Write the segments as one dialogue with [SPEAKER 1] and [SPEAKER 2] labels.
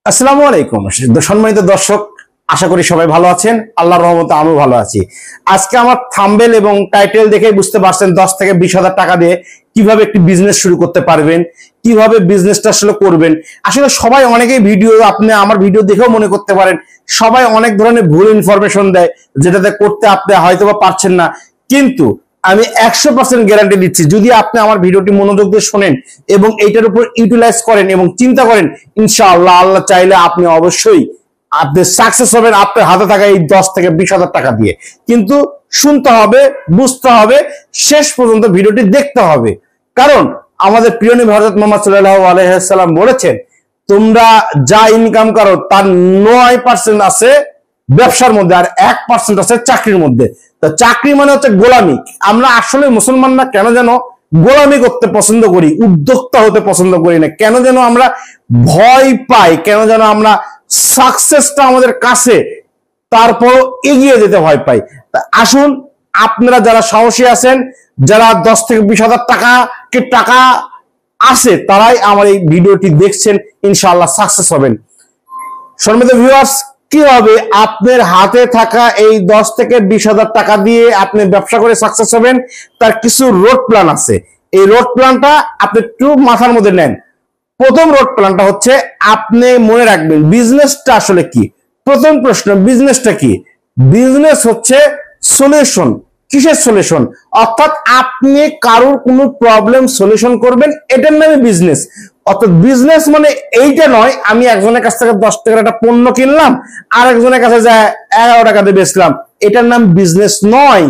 [SPEAKER 1] আসসালামু আলাইকুম সম্মানিত দর্শক, আশা করি সবাই ভালো আছেন। আল্লাহর রহমতে আমিও ভালো আছি। আজকে আমার থাম্বনেল এবং টাইটেল দেখেই বুঝতে পারছেন 10 থেকে 20,000 টাকা দিয়ে কিভাবে একটি বিজনেস শুরু করতে পারবেন, কিভাবে বিজনেসটা আসলে করবেন। আসলে সবাই অনেকেই ভিডিও, আপনি আমার ভিডিও দেখেও মনে করতে পারেন সবাই অনেক ধরনের ভুল ইনফরমেশন দেয়, যেটাতে করতে আপনি হয়তোবা পারছেন না। কিন্তু আমি 100% গ্যারান্টি দিচ্ছি, যদি আপনি আমার ভিডিওটি মনোযোগ দিয়ে শোনেন এবং এইটার উপর ইউটিলাইজ করেন এবং চিন্তা করেন, ইনশাআল্লাহ আল্লাহ চাইলে আপনি অবশ্যই আপনি সাকসেস হবেন আপনার হাতে থাকা এই 10 থেকে 20,000 টাকা দিয়ে। কিন্তু শুনতে হবে, বুঝতে হবে, শেষ পর্যন্ত ভিডিওটি দেখতে হবে। কারণ আমাদের প্রিয় নবী হযরত মুহাম্মদ সাল্লাল্লাহু আলাইহি ওয়াসাল্লাম বলেছেন, তোমরা যা ইনকাম করো তার 9% আছে ব্যবসার মধ্যে আর 1% আছে চাকরির মধ্যে। তো চাকরি মানে হচ্ছে গোলামি। আমরা আসলে মুসলমানরা কেন যেন গোলামি করতে পছন্দ করি, উদ্যোক্তা হতে পছন্দ করি না, কেন যেন আমরা ভয় পাই, কেন যেন আমরা সাকসেসটা আমাদের কাছে তারপর এগিয়ে যেতে ভয় পাই। আসুন, আপনারা যারা সাহসী আছেন, যারা 10 থেকে 20,000 টাকা আছে, তারাই আমার এই ভিডিওটি দেখছেন, ইনশাআল্লাহ সাকসেস হবেন। সম্মানিত ভিউয়ার্স, কিভাবে আপনার হাতে থাকা এই 10 থেকে 20,000 টাকা দিয়ে আপনি ব্যবসা করে সাকসেস হবেন, তার কিছু রোড প্ল্যান আছে। এই রোড প্ল্যানটা আপনি একটু মাথার মধ্যে নেন। প্রথম রোড প্ল্যানটা হচ্ছে, আপনি মনে রাখবেন বিজনেসটা আসলে কি। প্রথম প্রশ্ন, বিজনেসটা কি? বিজনেস হচ্ছে সলিউশন। কিসের সলিউশন? অর্থাৎ আপনি কারোর কোনো প্রবলেম সলিউশন করবেন, এটার নামে বিজনেস। অর্থাৎ বিজনেস মানে এইটা নয় আমি একজনের কাছ থেকে 10 টাকার একটা পণ্য কিনলাম আর একজনের কাছে যায় 11 টাকা দিয়ে বেচলাম, এটার নাম বিজনেস নয়,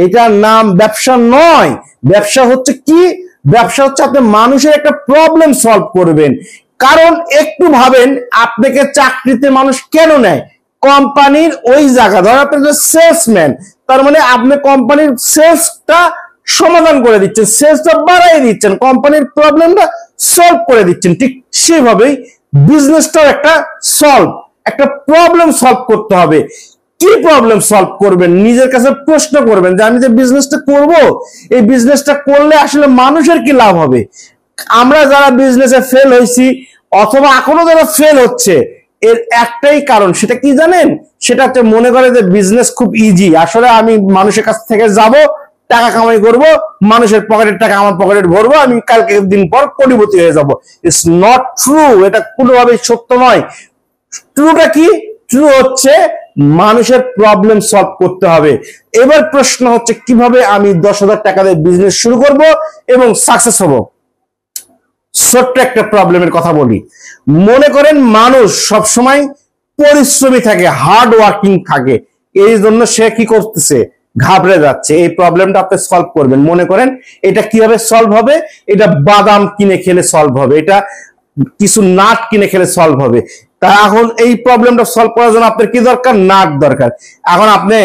[SPEAKER 1] এটার নাম ব্যবসা নয়। ব্যবসা হচ্ছে কি? ব্যবসা হচ্ছে আপনি মানুষের একটা প্রবলেম সলভ করবেন। কারণ একটু ভাবেন, আপনাকে চাকরিতে মানুষ কেন নেয়? কোম্পানির ওই জায়গা, ধর আপনি সেলসম্যান, তার মানে আপনি কোম্পানির সেলসটা সমাধান করে দিচ্ছেন, সেলসটা বাড়াই দিচ্ছেন, কোম্পানির প্রবলেমটা সলভ করে দিচ্ছেন। ঠিক সেভাবেই বিজনেসটাও একটা প্রবলেম সলভ করতে হবে। কি প্রবলেম সলভ করবেন? নিজের কাছে প্রশ্ন করবেন যে আমি যে বিজনেসটা করব, এই বিজনেসটা করলে আসলে মানুষের কি লাভ হবে। আমরা যারা বিজনেসে ফেল হয়েছি অথবা এখনো যারা ফেল হচ্ছে, এর একটাই কারণ, সেটা কি জানেন? সেটা হচ্ছে মনে করে যে বিজনেস খুব ইজি, আসলে আমি মানুষের কাছ থেকে যাব, টাকা কামাই করব, মানুষের পকেটের টাকা আমার পকেটে ভরবো, আমি কালকে দিন পর কোটিপতি হয়ে যাব। ইটস নট ট্রু, এটা কোনোভাবেই সত্য নয়। ট্রুটা কি? ট্রু হচ্ছে মানুষের প্রবলেম সলভ করতে হবে। এবার প্রশ্ন হচ্ছে, কিভাবে আমি 10,000 টাকা দিয়ে বিজনেস শুরু করব এবং সাকসেস হব। ছোট্ট একটা প্রবলেমের কথা বলি। মনে করেন মানুষ সবসময় পরিশ্রমী থাকে, হার্ড ওয়ার্কিং থাকে, এই জন্য সে কি করতেছে? ঘাবড়ে যাচ্ছে। এই প্রবলেমটা আপনি সলভ করবেন। মনে করেন এটা কিভাবে সলভ হবে? এটা বাদাম কিনে খেলে সলভ হবে, এটা কিছু নাট কিনে খেলে সলভ হবে। তা এখন এই প্রবলেমটা সলভ করার জন্য আপনার কি দরকার? নাট দরকার। এখন আপনি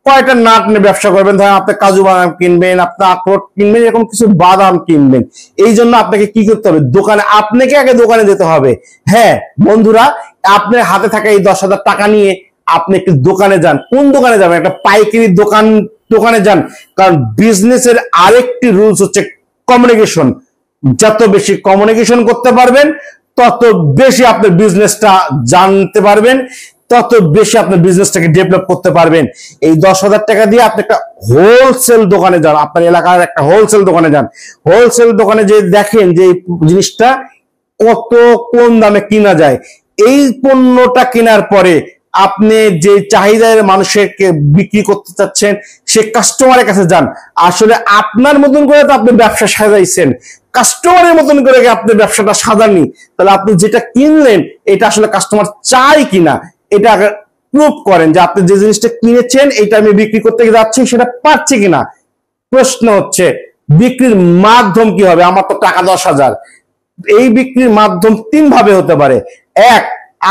[SPEAKER 1] কয়টা নাট নিয়ে ব্যবসা করবেন? ধরেন আপনি কাজু বাদাম কিনবেন, আপনি আখরোট কিনবেন, এরকম কিছু বাদাম কিনবেন। এই জন্য আপনাকে কি করতে হবে? আপনাকে আগে দোকানে যেতে হবে। হ্যাঁ বন্ধুরা, আপনার হাতে থাকা এই 10,000 টাকা নিয়ে আপনি একটি দোকানে যান। কোন দোকানে যাবেন? একটা পাইকারি দোকানে যান। কারণ বিজনেসের আরেকটি রুলস হচ্ছে কমিউনিকেশন। যত বেশি কমিউনিকেশন করতে পারবেন, তত বেশি আপনার বিজনেসটা জানতে পারবেন, তত বেশি আপনার বিজনেসটাকে ডেভেলপ করতে পারবেন। এই 10,000 টাকা দিয়ে আপনি একটা হোলসেল দোকানে যান, আপনার এলাকার একটা হোলসেল দোকানে যান। হোলসেল দোকানে যে দেখেন যে এই জিনিসটা কত কোন দামে কিনা যায়। এই পণ্যটা কেনার পরে আপনি যে চাহিদার মানুষকে বিক্রি করতে চাচ্ছেন, সে কাস্টমারের কাছে যান। আসলে আপনার মতন করে তো আপনি ব্যবসা সাজাইছেন, কাস্টমারের মতন করে আপনি ব্যবসাটা সাজাননি। তাহলে আপনি যেটা কিনলেন এটা আসলে কাস্টমার চাই কিনা, এটা প্রুভ করেন যে আপনি যে জিনিসটা কিনেছেন এটা আমি বিক্রি করতে যাচ্ছি, সেটা পারছি কিনা। প্রশ্ন হচ্ছে বিক্রির মাধ্যম কি হবে? আমার তো টাকা 10,000। এই বিক্রির মাধ্যম 3 ভাবে হতে পারে। এক,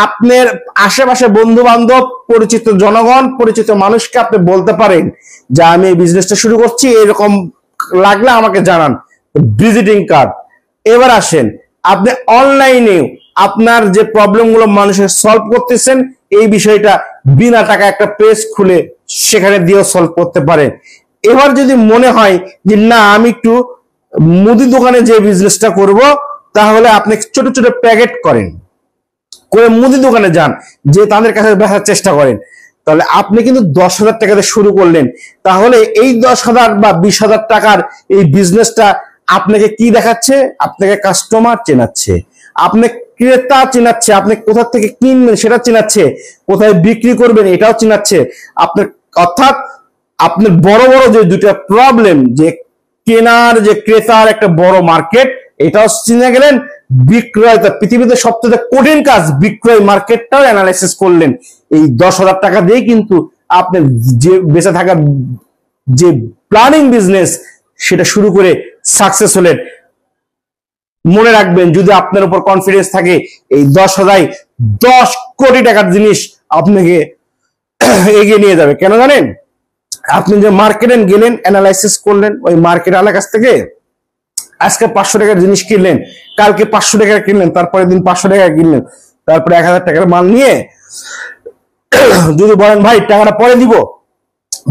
[SPEAKER 1] আপনার আশেপাশে বন্ধু বান্ধব, পরিচিত জনগণ, পরিচিত মানুষকে আপনি বলতে পারেন যে আমি এই বিজনেসটা শুরু করছি, এরকম লাগলে আমাকে জানান, ভিজিটিং কার্ড। এবার আসেন, আপনি অনলাইনে আপনার যে প্রবলেমগুলো মানুষের সলভ করতেছেন, এই বিষয়টা বিনা টাকা একটা পেজ খুলে সেখানে দিয়েও সলভ করতে পারেন। এবার যদি মনে হয় যে না আমি একটু মুদি দোকানে যে বিজনেসটা করব, তাহলে আপনি ছোট ছোট প্যাকেট করেন। করে মুদি দোকানে যান, যে তাদের কাছে বেচার চেষ্টা করেন, তাহলে আপনি কিন্তু 10,000 টাকাতে শুরু করলেন। তাহলে এই 10,000 বা 20,000 টাকার এই বিজনেসটা আপনাকে কি দেখাচ্ছে? আপনাকে কাস্টমার চেনাচ্ছে, আপনি ক্রেতা চেনাচ্ছে, আপনি কোথা থেকে কিনবেন সেটা চেনাচ্ছে, কোথায় বিক্রি করবেন এটাও চেনাচ্ছে আপনার। অর্থাৎ আপনার বড় বড় যে দুটা প্রবলেম, যে কেনার যে ক্রেতার একটা বড় মার্কেট, এটাও চিনে গেলেন। বিক্রয়তা পৃথিবীতে সবচেয়ে কঠিন কাজ, বিক্রয় মার্কেটটাও অ্যানালাইসিস করলেন। এই 10,000 টাকা দিয়ে কিন্তু আপনি যে বেঁচে থাকা যে প্ল্যানিং বিজনেস সেটা শুরু করে সাকসেস হলেন। মনে রাখবেন, যদি আপনার উপর কনফিডেন্স থাকে, এই 10,000 10 কোটি টাকার জিনিস আপনাকে এগিয়ে নিয়ে যাবে। কেন জানেন? আপনি যে মার্কেটে গেলেন, অ্যানালাইসিস করলেন, ওই মার্কেট আলার কাছ থেকে আজকে 500 টাকার জিনিস কিনলেন, কালকে 500 টাকা কিনলেন, তারপরের দিন 500 টাকা কিনলেন, তারপরে 1,000 টাকার মাল নিয়ে যদি বলেন ভাই টাকাটা পরে দিব,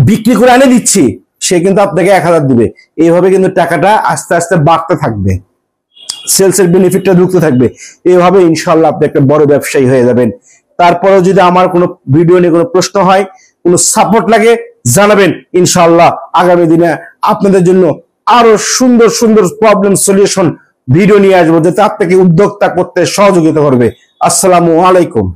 [SPEAKER 1] বিক্রি করে এনে দিচ্ছি, সে কিন্তু আপনাকে 1,000 দিবে। এইভাবে কিন্তু টাকাটা আস্তে আস্তে বাড়তে থাকবে, সেলস এর বেনিফিটটা ঢুকতে থাকবে। এইভাবে ইনশাল্লাহ আপনি একটা বড় ব্যবসায়ী হয়ে যাবেন। তারপরেও যদি আমার কোনো ভিডিও নিয়ে কোনো প্রশ্ন হয়, কোনো সাপোর্ট লাগে, জানাবেন। ইনশাল্লাহ আগামী দিনে আপনাদের জন্য আরো সুন্দর সুন্দর প্রবলেম সলিউশন ভিডিও নিয়ে আসবো, যাতে আপনাকে উদ্যোক্তা করতে সহযোগিতা করবে। আসসালামু আলাইকুম।